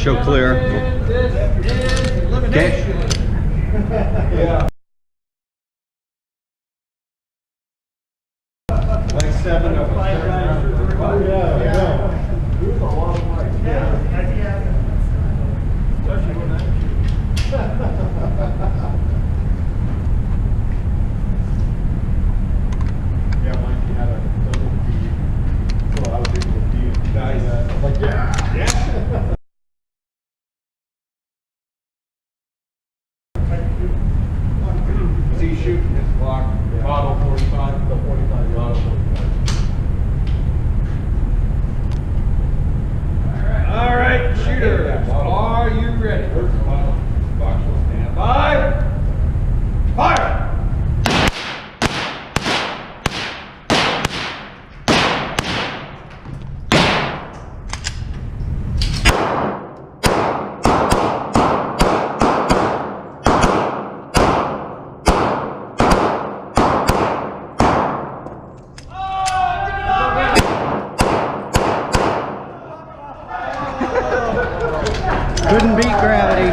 Show clear. Okay. Yeah. Like 7 of them. Oh, yeah, yeah. There's a lot of lights. Yeah. Especially when I yeah, Mikey had a double feed. So I was able to feed guys. Like, yeah, yeah. Is he shooting his Glock? Yeah. Model 45? The 45. Model 45. All right, shooters, are you ready? Where's the model? Box will stand by. Fire! Couldn't beat gravity.